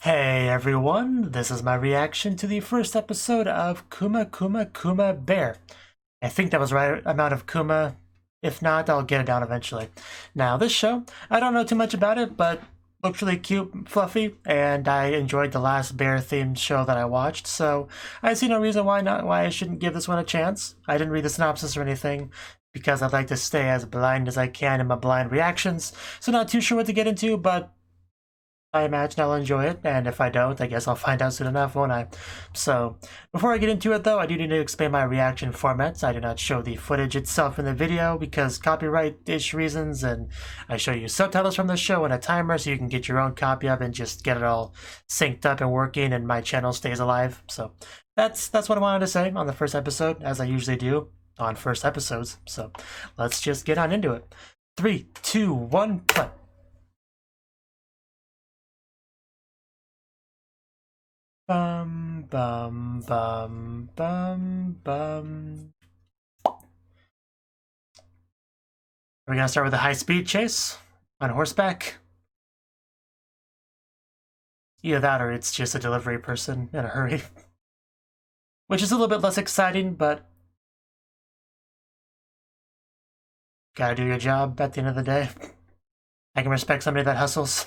Hey everyone, this is my reaction to the first episode of Kuma Kuma Kuma Bear. I think that was the right amount of Kuma. If not, I'll get it down eventually. Now, this show, I don't know too much about it, but looks really cute, fluffy, and I enjoyed the last bear-themed show that I watched, so I see no reason why I shouldn't give this one a chance. I didn't read the synopsis or anything, because I'd like to stay as blind as I can in my blind reactions, so not too sure what to get into, but I imagine I'll enjoy it, and if I don't, I guess I'll find out soon enough, won't I? So, before I get into it though, I do need to explain my reaction formats. I do not show the footage itself in the video because copyright-ish reasons, and I show you subtitles from the show and a timer so you can get your own copy of it and just get it all synced up and working, and my channel stays alive. So, that's what I wanted to say on the first episode, as I usually do on first episodes. So, let's just get on into it. 3, 2, 1, play. Bum, bum, bum, bum, bum. We're gonna start with a high-speed chase on horseback. Either that or it's just a delivery person in a hurry. Which is a little bit less exciting, but gotta do your job at the end of the day. I can respect somebody that hustles.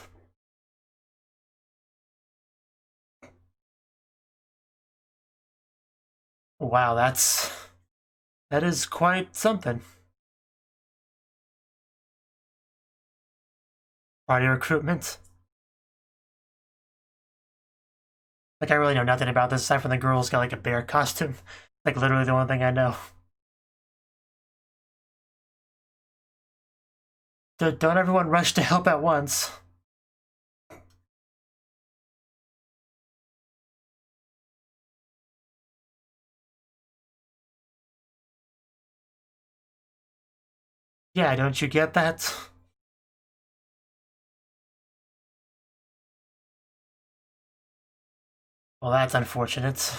Wow, that is quite something. Party recruitment. Like, I really know nothing about this aside from the girl's got like a bear costume. Like, literally the only thing I know. Don't everyone rush to help at once. Yeah, don't you get that? Well, that's unfortunate.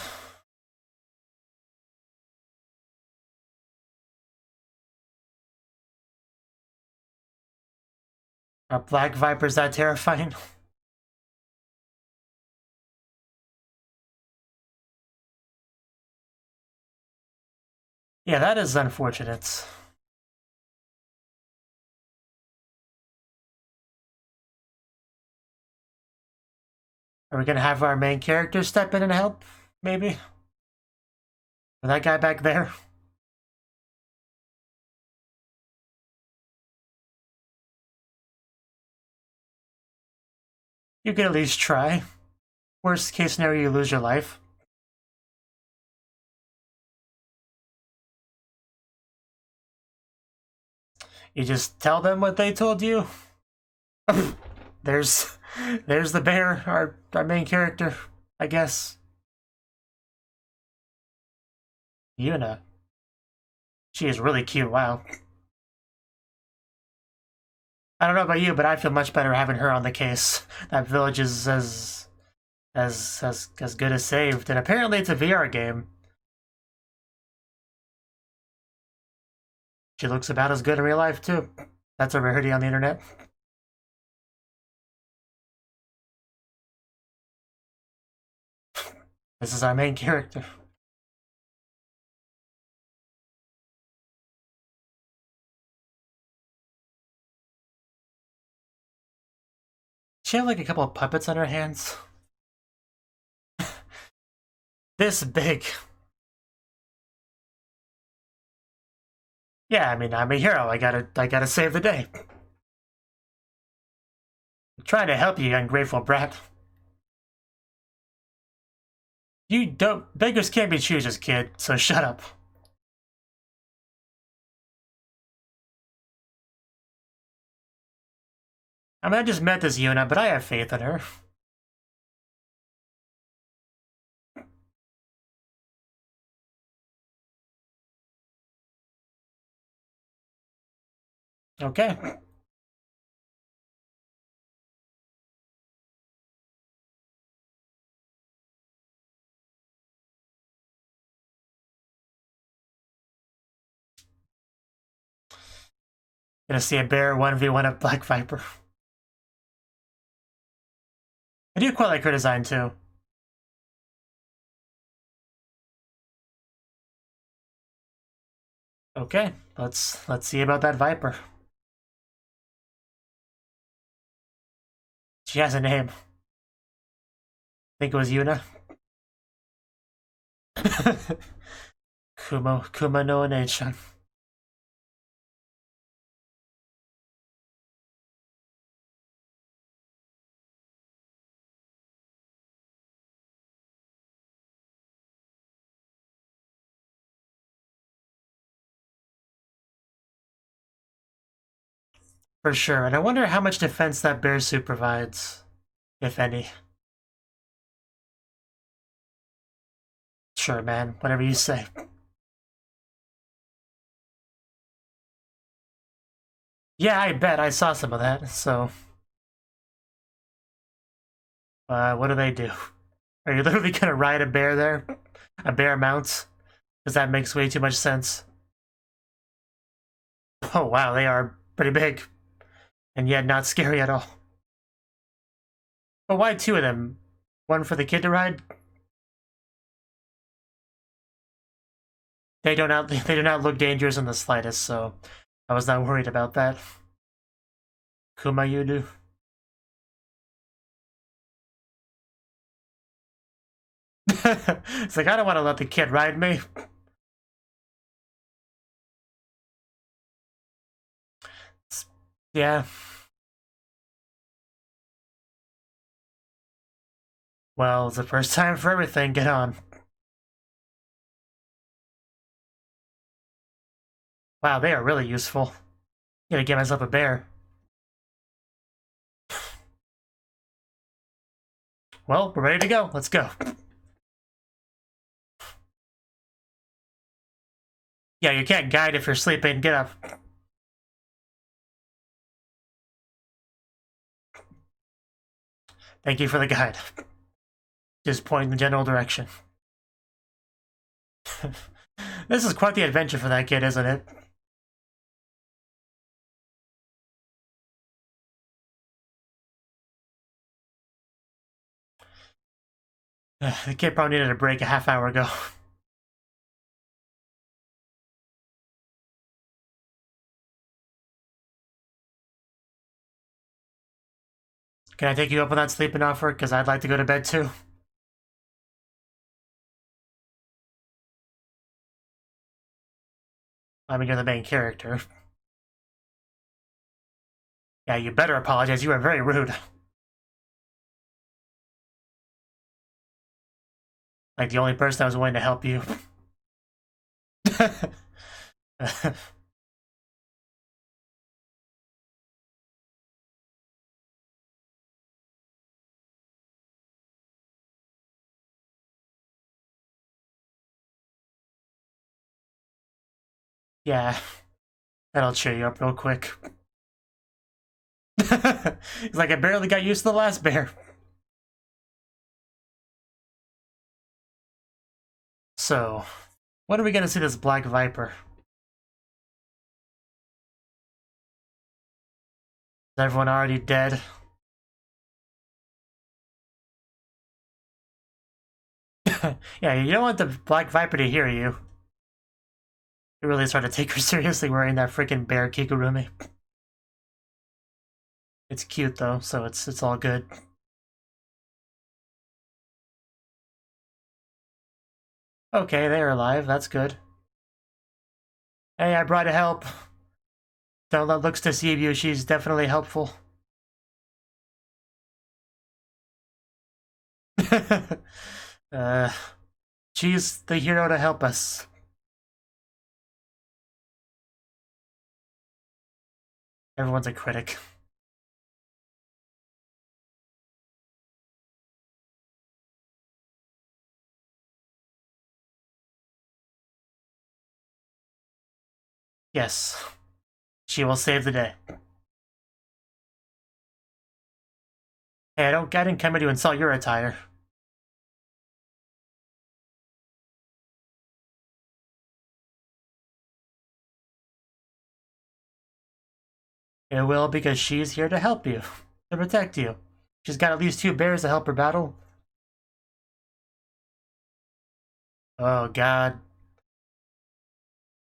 Are black vipers that terrifying? Yeah, that is unfortunate. Are we gonna have our main character step in and help? Maybe? Or that guy back there? You could at least try. Worst case scenario, you lose your life. You just tell them what they told you. there's the bear, our main character, I guess. Yuna. She is really cute, wow. I don't know about you, but I feel much better having her on the case. That village is as good as saved, and apparently it's a VR game. She looks about as good in real life too. That's a rarity on the internet. This is our main character. She had like a couple of puppets on her hands. This big. Yeah, I mean, I'm a hero. I gotta save the day. I'm trying to help you, ungrateful brat. You don't. Beggars can't be choosers, kid, so shut up. I mean, I just met this Yuna, but I have faith in her. Okay. Gonna see a bear 1v1 a black viper. I do quite like her design too. Okay, let's see about that Viper. She has a name. I think it was Yuna. Kuma no Nechan. For sure, and I wonder how much defense that bear suit provides, if any. Sure, man, whatever you say. Yeah, I bet I saw some of that, so... what do they do? Are you literally gonna ride a bear there? A bear mount? Because that makes way too much sense. Oh wow, they are pretty big. And yet not scary at all. But why two of them? One for the kid to ride? They do not look dangerous in the slightest, so I was not worried about that. Kuma you do. It's like, I don't want to let the kid ride me. Yeah. Well, it's the first time for everything. Get on. Wow, they are really useful. Gonna get myself a bear. Well, we're ready to go. Let's go. Yeah, you can't guide if you're sleeping. Get up. Thank you for the guide. Just point in the general direction. This is quite the adventure for that kid, isn't it? The kid probably needed a break a half hour ago. Can I take you up on that sleeping offer? Because I'd like to go to bed too. I mean, you're the main character. Yeah, you better apologize. You are very rude. Like the only person that was willing to help you. Yeah, that'll cheer you up real quick. It's like I barely got used to the last bear. So, when are we gonna see this Black Viper? Is everyone already dead? Yeah, you don't want the Black Viper to hear you. You really start to take her seriously wearing that freaking bear kigurumi. It's cute though, so it's all good. Okay, they're alive. That's good. Hey, I brought help. Don't let looks deceive you. She's definitely helpful. uh, she's the hero to help us. Everyone's a critic. Yes, she will save the day. Hey, I didn't come here to insult your attire. It will because she's here to help you, to protect you. She's got at least 2 bears to help her battle. Oh god.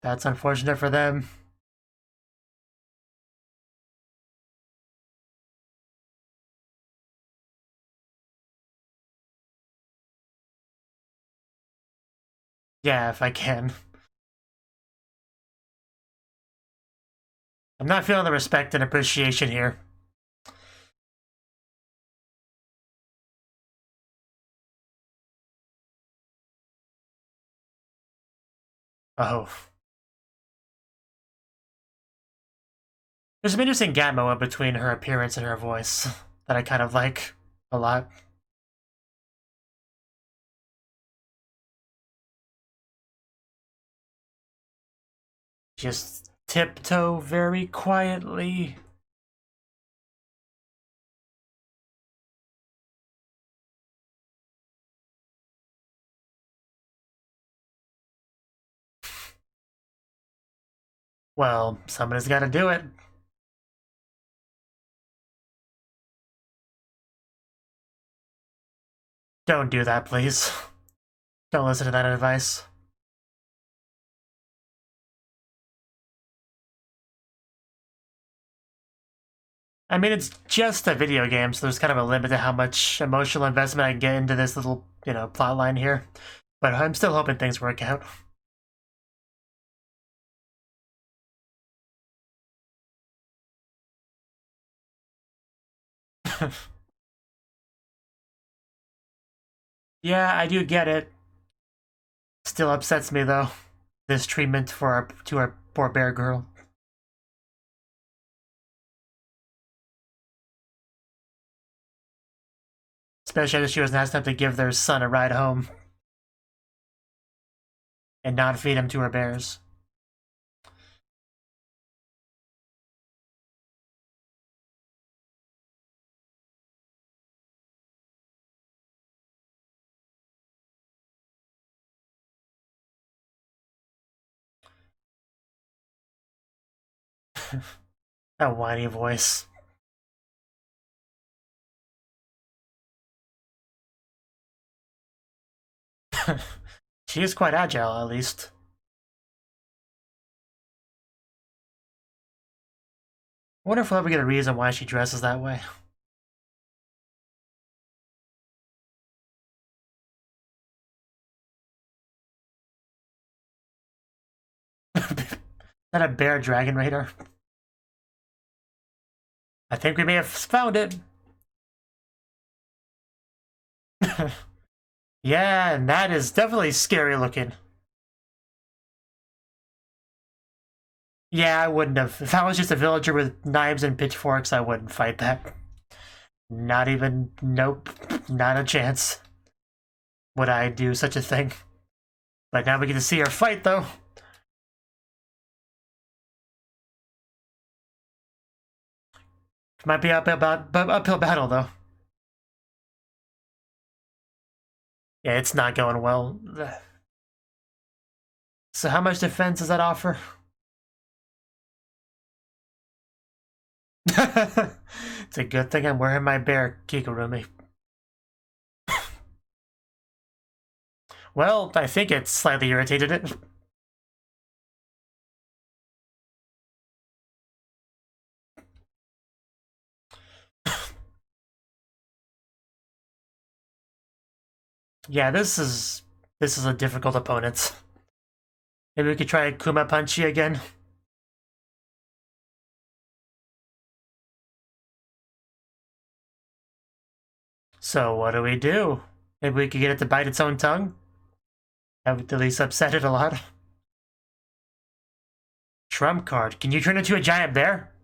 That's unfortunate for them. Yeah, if I can. I'm not feeling the respect and appreciation here. Oh. There's an interesting gap moment between her appearance and her voice that I kind of like a lot. Just tiptoe very quietly. Well, somebody's got to do it. Don't do that, please. Don't listen to that advice. I mean, it's just a video game, so there's kind of a limit to how much emotional investment I can get into this little, plot line here. But I'm still hoping things work out. Yeah, I do get it. Still upsets me, though. This treatment to our poor bear girl. Especially as she was nice enough to give their son a ride home. And not feed him to her bears. That whiny voice. She is quite agile, at least. I wonder if we'll ever get a reason why she dresses that way. Is that a bear dragon raider? I think we may have found it. Yeah, and that is definitely scary looking. Yeah, I wouldn't have. If I was just a villager with knives and pitchforks, I wouldn't fight that. Not even, nope, not a chance. Would I do such a thing? But now we get to see her fight, though. Might be uphill battle, though. Yeah, it's not going well. So how much defense does that offer? It's a good thing I'm wearing my bear kigurumi. Well, I think it slightly irritated it. Yeah, this is a difficult opponent. Maybe we could try Kuma Punchy again. So what do we do? Maybe we could get it to bite its own tongue? That would at least upset it a lot. Trump card. Can you turn into a giant bear?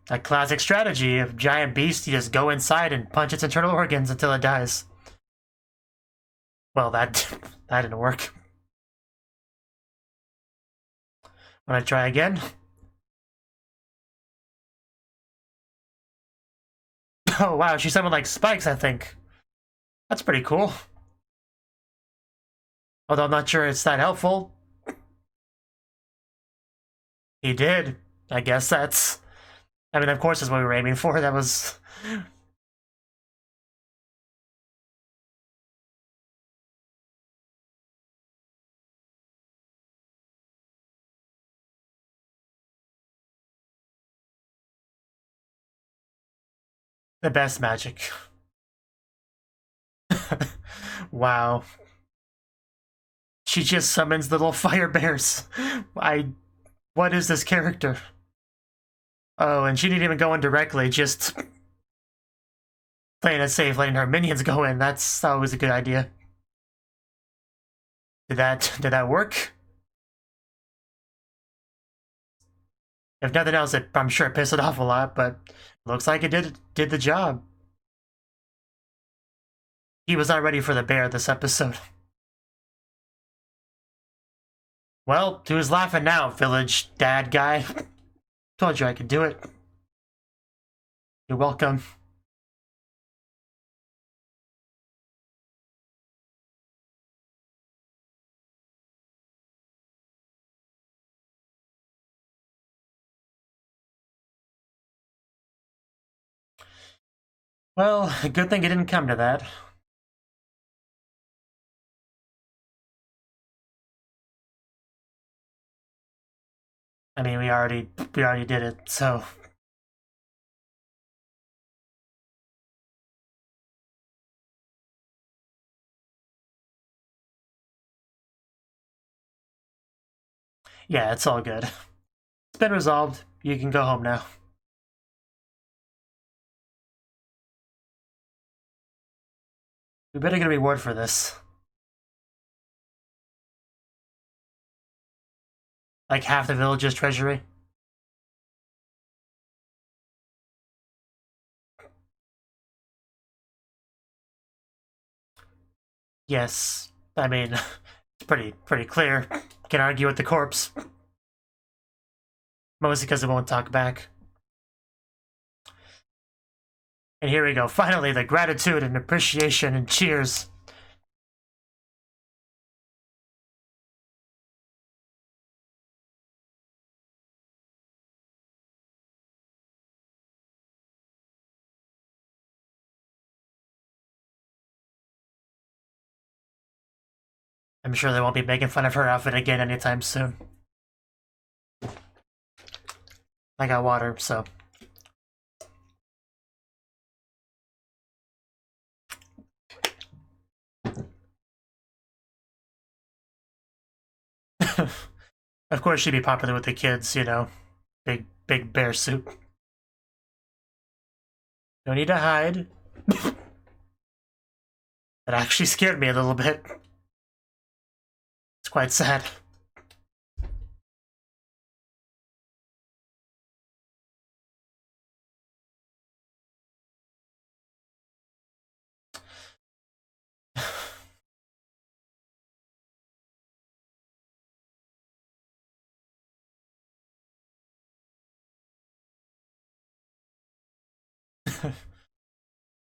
A classic strategy of giant beast, you just go inside and punch its internal organs until it dies. Well, that didn't work. Wanna try again? Oh wow, she summoned like spikes, I think. That's pretty cool. Although I'm not sure it's that helpful. He did. I guess that's... I mean, of course, that's what we were aiming for. That was... the best magic. Wow. She just summons little fire bears. What is this character? Oh, and she didn't even go in directly, just playing it safe, letting her minions go in. That's always a good idea. Did that work? If nothing else, I'm sure it pissed it off a lot, but looks like it did the job. He was not ready for the bear this episode. Well, who's laughing now, village dad guy? Told you I could do it. You're welcome. Well, good thing it didn't come to that. I mean, we already did it, so... yeah, it's all good. It's been resolved. You can go home now. We better get a reward for this. Like half the village's treasury. Yes, I mean, it's pretty clear. Can argue with the corpse. Mostly because it won't talk back. And here we go. Finally, the gratitude and appreciation and cheers. I'm sure they won't be making fun of her outfit again anytime soon. I got water, so... of course she'd be popular with the kids, you know. Big bear suit. No need to hide. That actually scared me a little bit. It's quite sad.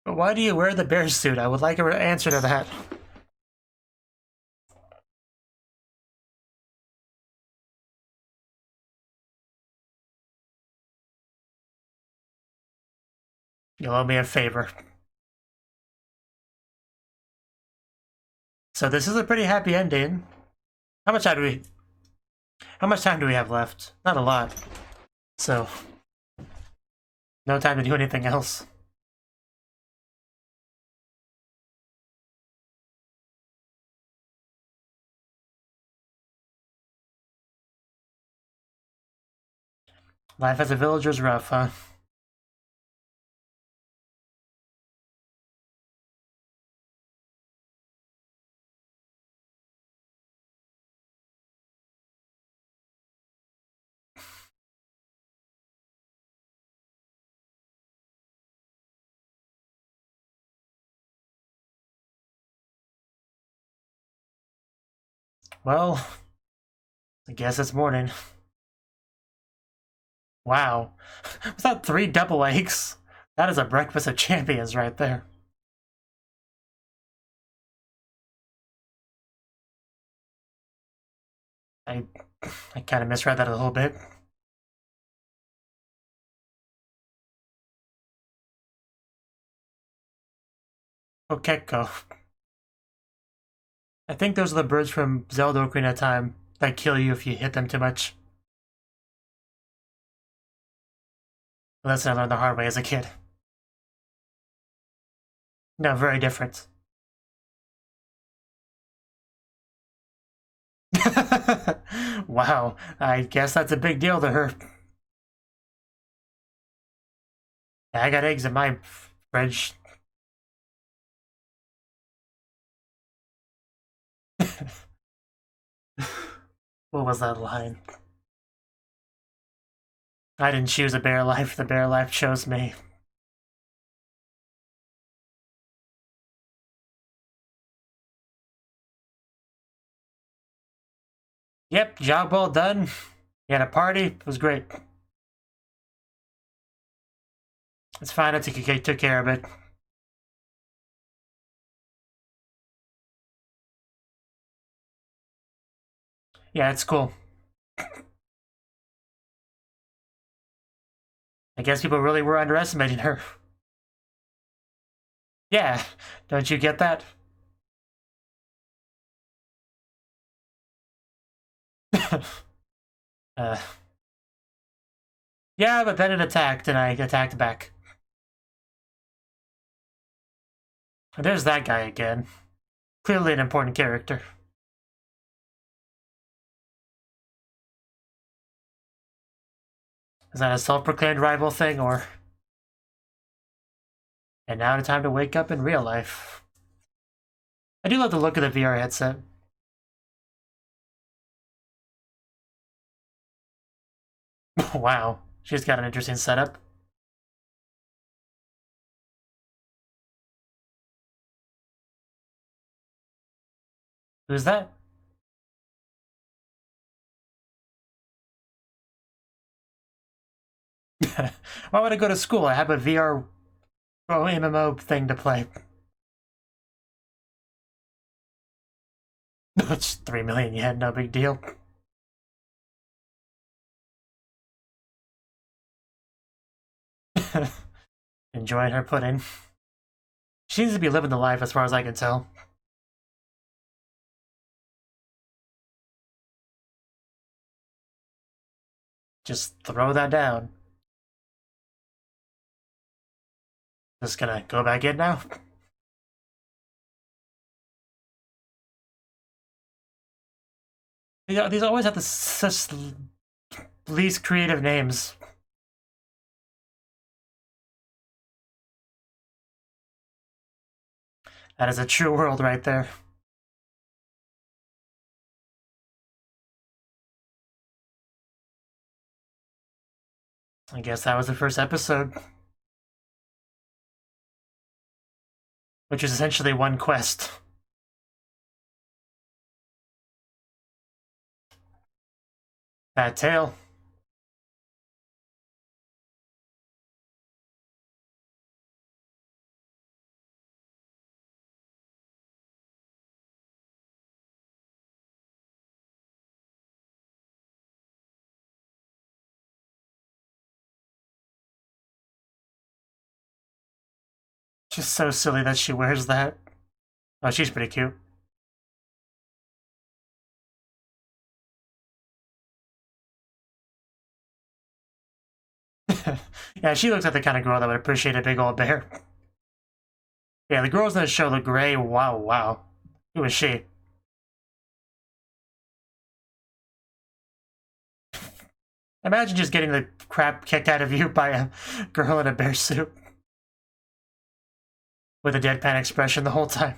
But why do you wear the bear suit? I would like an answer to that. You'll owe me a favor. So this is a pretty happy ending. How much time do we have left? Not a lot. So no time to do anything else. Life as a villager's rough, huh? Well, I guess it's morning. Wow. Was that 3 double eggs? That is a breakfast of champions right there. I kind of misread that a little bit. Kokeko. I think those are the birds from Zelda Ocarina of Time that kill you if you hit them too much. Lesson I learned the hard way as a kid. No, very different. Wow, I guess that's a big deal to her. I got eggs in my fridge. What was that line? I didn't choose a bear life, the bear life chose me. Yep, job well done. You had a party, it was great. It's fine, I took care of it. Yeah, it's cool. I guess people really were underestimating her. Yeah, don't you get that? Yeah, but then it attacked and I attacked back. And there's that guy again. Clearly an important character. Is that a self-proclaimed rival thing, or... And now it's time to wake up in real life. I do love the look of the VR headset. Wow, she's got an interesting setup. Who's that? Why would I go to school? I have a VR MMO thing to play. It's 3 million yen, no big deal. Enjoying her pudding. She needs to be living the life as far as I can tell. Just throw that down. Just gonna go back in now. Yeah, these always have such least creative names. That is a true world right there. I guess that was the first episode. Which is essentially one quest. Bad tail. Just so silly that she wears that. Oh, she's pretty cute. Yeah, she looks like the kind of girl that would appreciate a big old bear. Yeah, the girls in the show look gray. Wow, wow. Who is she? Imagine just getting the crap kicked out of you by a girl in a bear suit. With a deadpan expression the whole time.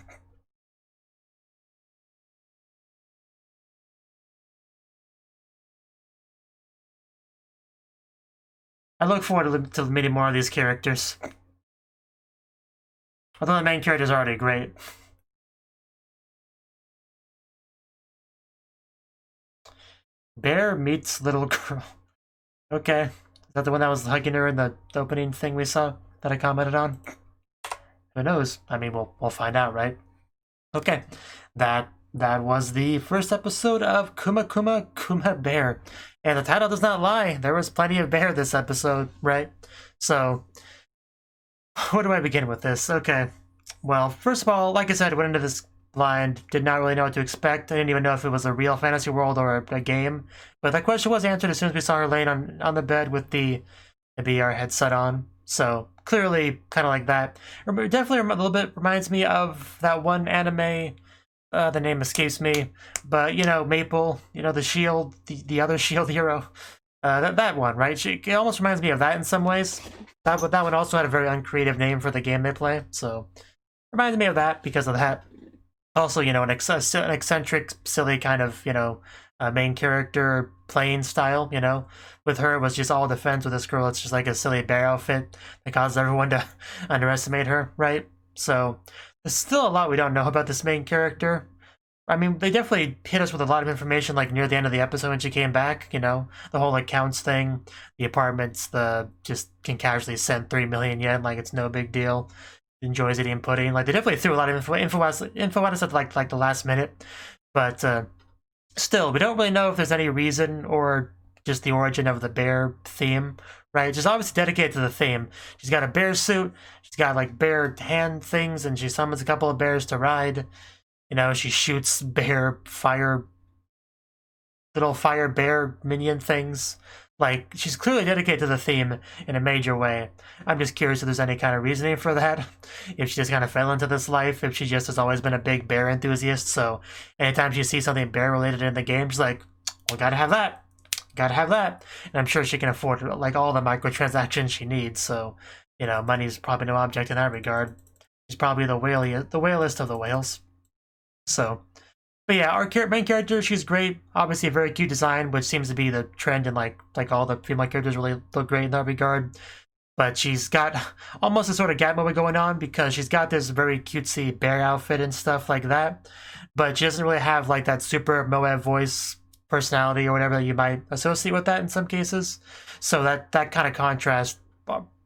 I look forward to meeting more of these characters. Although the main character is already great. Bear meets little girl. Okay. Is that the one that was hugging her in the opening thing we saw that I commented on? Who knows? I mean, we'll find out, right? Okay. That was the first episode of Kuma Kuma Kuma Bear. And the title does not lie. There was plenty of bear this episode, right? So, where do I begin with this? Okay. Well, first of all, like I said, I went into this blind, did not really know what to expect. I didn't even know if it was a real fantasy world or a game. But that question was answered as soon as we saw her laying on the bed with the VR headset on. So clearly, kind of like that. Definitely a little bit reminds me of that one anime. The name escapes me, but you know, Maple. You know, the Shield, the other Shield hero. That one, right? It almost reminds me of that in some ways. That one also had a very uncreative name for the game they play, so reminds me of that because of that. Also, you know, an eccentric, silly kind of, you know, main character playing style, you know. With her, it was just all defense. With this girl, it's just like a silly bear outfit that causes everyone to underestimate her, right? So there's still a lot we don't know about this main character. I mean, they definitely hit us with a lot of information, like, near the end of the episode when she came back, you know? The whole accounts thing, the apartments, just can casually send 3 million yen, like it's no big deal. Enjoys eating pudding. Like, they definitely threw a lot of info at us at, like the last minute. But, still, we don't really know if there's any reason or just the origin of the bear theme, right? Just obviously dedicated to the theme. She's got a bear suit, she's got, like, bear hand things, and she summons a couple of bears to ride. You know, she shoots little fire bear minion things. Like, she's clearly dedicated to the theme in a major way. I'm just curious if there's any kind of reasoning for that. If she just kind of fell into this life, if she just has always been a big bear enthusiast, so anytime she sees something bear related in the game, she's like, well, gotta have that. Gotta have that. And I'm sure she can afford, like, all the microtransactions she needs, so, you know, money's probably no object in that regard. She's probably the whalest of the whales. So, but yeah, our main character, she's great. Obviously, a very cute design, which seems to be the trend, and like all the female characters really look great in that regard. But she's got almost a sort of gap moment going on because she's got this very cutesy bear outfit and stuff like that. But she doesn't really have like that super moe voice personality or whatever that you might associate with that in some cases. So that kind of contrast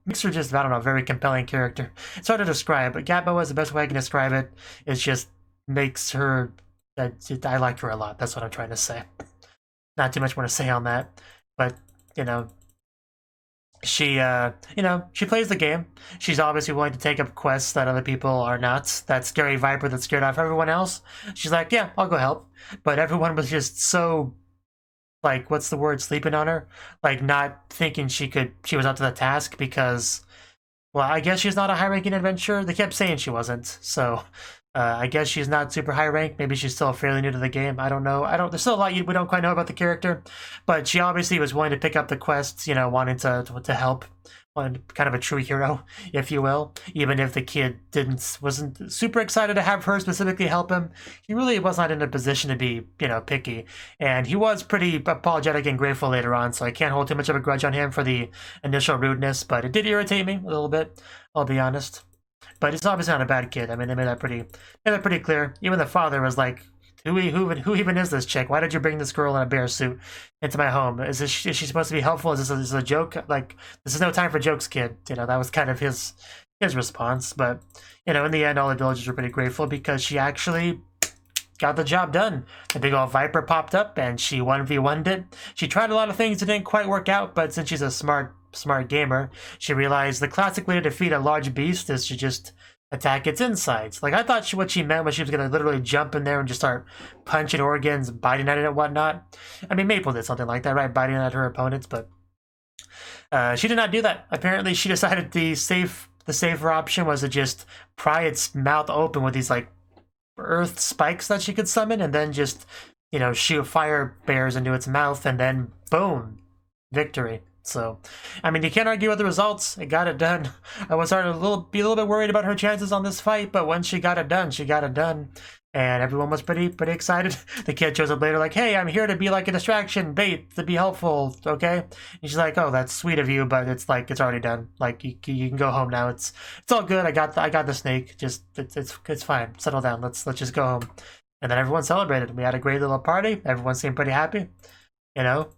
makes her just, I don't know, a very compelling character. It's hard to describe, but Gabmo is the best way I can describe it. It's just makes her, I like her a lot. That's what I'm trying to say. Not too much more to say on that, but you know, she she plays the game. She's obviously willing to take up quests that other people are not. That scary viper that scared off everyone else, she's like, yeah, I'll go help. But everyone was just so, like, what's the word, sleeping on her, like not thinking she was up to the task because, well, I guess she's not a high-ranking adventurer. They kept saying she wasn't, so I guess she's not super high rank. Maybe she's still fairly new to the game. I don't know. There's still a lot we don't quite know about the character, but she obviously was willing to pick up the quests. You know, wanting to help, kind of a true hero, if you will. Even if the kid wasn't super excited to have her specifically help him, he really was not in a position to be, you know, picky. And he was pretty apologetic and grateful later on. So I can't hold too much of a grudge on him for the initial rudeness, but it did irritate me a little bit. I'll be honest. But he's obviously not a bad kid. I mean, they made that pretty clear. Even the father was like, who even is this chick? Why did you bring this girl in a bear suit into my home? Is she supposed to be helpful? Is this a joke? Like, this is no time for jokes, kid. You know, that was kind of his response. But, you know, in the end, all the villagers were pretty grateful because she actually got the job done. The big old viper popped up and she 1v1'd it. She tried a lot of things that didn't quite work out, but since she's a smart gamer, she realized the classic way to defeat a large beast is to just attack its insides. Like, I thought what she meant was she was going to literally jump in there and just start punching organs, biting at it and whatnot. I mean, Maple did something like that, right? Biting at her opponents, but she did not do that. Apparently, she decided the safer option was to just pry its mouth open with these, like, earth spikes that she could summon and then just, you know, shoot fire bears into its mouth and then, boom, victory. So, I mean, you can't argue with the results. It got it done. I was starting to be a little bit worried about her chances on this fight, but once she got it done, and everyone was pretty excited. The kid shows up later like, hey, I'm here to be like a distraction, bait, to be helpful, okay? And she's like, oh, that's sweet of you, but it's like, it's already done. Like, you can go home now. It's all good. I got the snake. Just, it's fine. Settle down. Let's just go home. And then everyone celebrated. We had a great little party. Everyone seemed pretty happy, you know?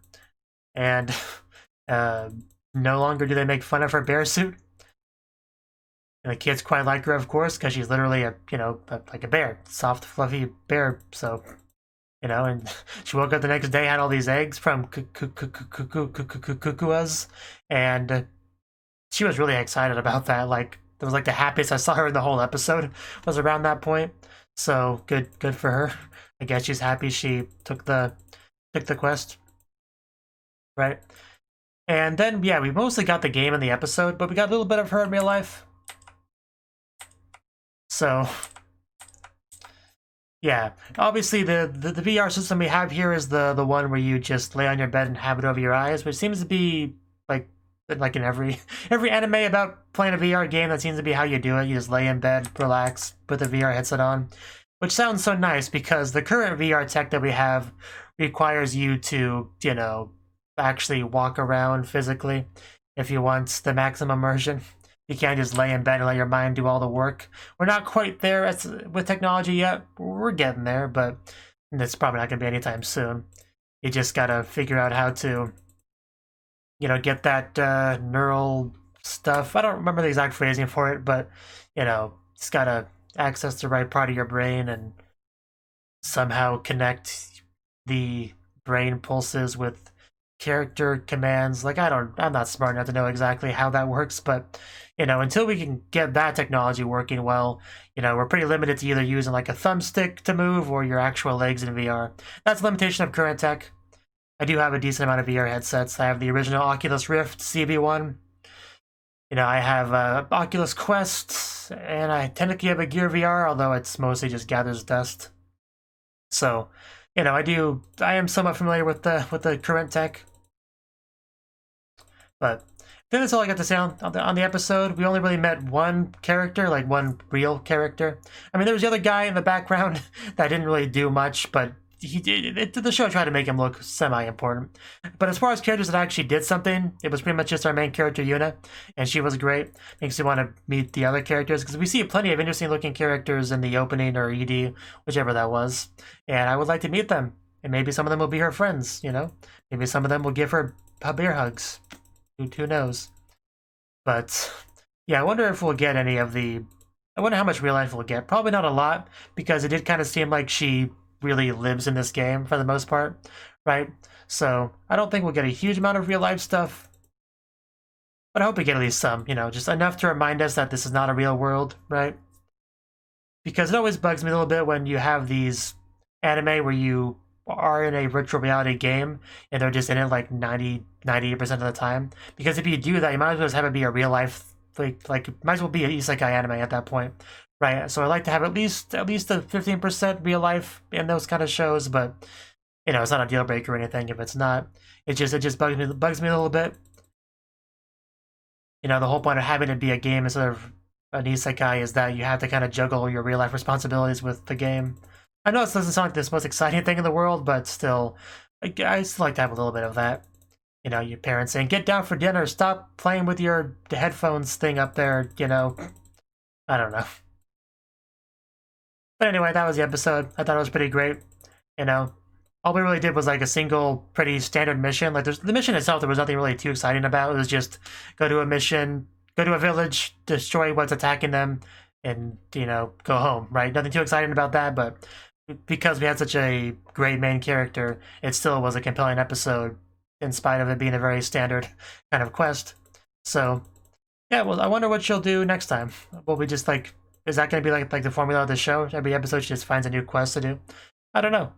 And no longer do they make fun of her bear suit. And the kids quite like her, of course, because she's literally like a bear, soft, fluffy bear. So, you know, and she woke up the next day, had all these eggs from kukuas, and she was really excited about that. Like, It was like the happiest I saw her in the whole episode was around that point. So good for her. I guess she's happy she took the quest. Right? And then yeah, we mostly got the game in the episode, but we got a little bit of her in real life. So yeah, obviously the VR system we have here is the one where you just lay on your bed and have it over your eyes, which seems to be like in every anime about playing a VR game. That seems to be how you do it. You just lay in bed, relax, put the VR headset on, which sounds so nice because the current VR tech that we have requires you to, you know, actually walk around physically if you want the maximum immersion. You can't just lay in bed and let your mind do all the work. We're not quite there with technology yet. We're getting there, but it's probably not going to be anytime soon. You just got to figure out how to, you know, get that neural stuff. I don't remember the exact phrasing for it, but, you know, it's got to access the right part of your brain and somehow connect the brain pulses with character commands. Like, I'm not smart enough to know exactly how that works, but, you know, until we can get that technology working well, you know, we're pretty limited to either using like a thumbstick to move or your actual legs in VR. That's a limitation of current tech. I do have a decent amount of VR headsets. I have the original Oculus Rift CB1. You know, I have Oculus Quest, and I technically have a Gear VR, although it's mostly just gathers dust. So, you know, I am somewhat familiar with the current tech. But then that's all I got to say on the episode. We only really met one character, like one real character. I mean, there was the other guy in the background that didn't really do much, but the show tried to make him look semi-important. But as far as characters that actually did something, it was pretty much just our main character, Yuna, and she was great. Makes you want to meet the other characters, because we see plenty of interesting-looking characters in the opening or ED, whichever that was. And I would like to meet them, and maybe some of them will be her friends, you know? Maybe some of them will give her bear hugs. Who knows? But yeah, I wonder if we'll get any of the... I wonder how much real life we'll get. Probably not a lot, because it did kind of seem like she really lives in this game for the most part, right? So I don't think we'll get a huge amount of real life stuff, but I hope we get at least some, you know, just enough to remind us that this is not a real world, right? Because it always bugs me a little bit when you have these anime where you are in a virtual reality game and they're just in it like 98% of the time. Because if you do that, you might as well just have it be a real life, like it might as well be an isekai anime at that point. Right, so I like to have at least a 15% real life in those kind of shows, but you know, it's not a deal breaker or anything if it's not. It just bugs me a little bit. You know, the whole point of having it be a game instead of an isekai is that you have to kind of juggle your real life responsibilities with the game. I know it doesn't sound like this most exciting thing in the world, but still, I still like to have a little bit of that. You know, your parents saying, "Get down for dinner, stop playing with your headphones thing up there," you know. I don't know. But anyway, that was the episode. I thought it was pretty great. You know, all we really did was like a single pretty standard mission. Like the mission itself, there was nothing really too exciting about. It was just go to a mission, go to a village, destroy what's attacking them, and, you know, go home, right? Nothing too exciting about that, but because we had such a great main character, it still was a compelling episode in spite of it being a very standard kind of quest. So, yeah, well, I wonder what she'll do next time. Will we just like... Is that going to be like the formula of the show? Every episode she just finds a new quest to do? I don't know.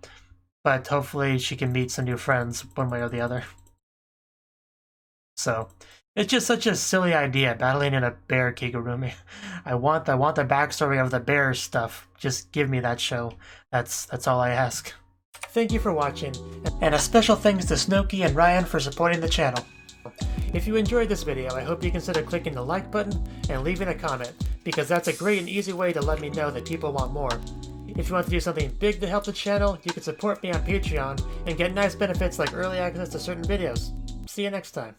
But hopefully she can meet some new friends one way or the other. So, it's just such a silly idea, battling in a bear Kigurumi. I want the backstory of the bear stuff. Just give me that show. That's all I ask. Thank you for watching, and a special thanks to Cnouki and Ryan for supporting the channel. If you enjoyed this video, I hope you consider clicking the like button and leaving a comment, because that's a great and easy way to let me know that people want more. If you want to do something big to help the channel, you can support me on Patreon and get nice benefits like early access to certain videos. See you next time.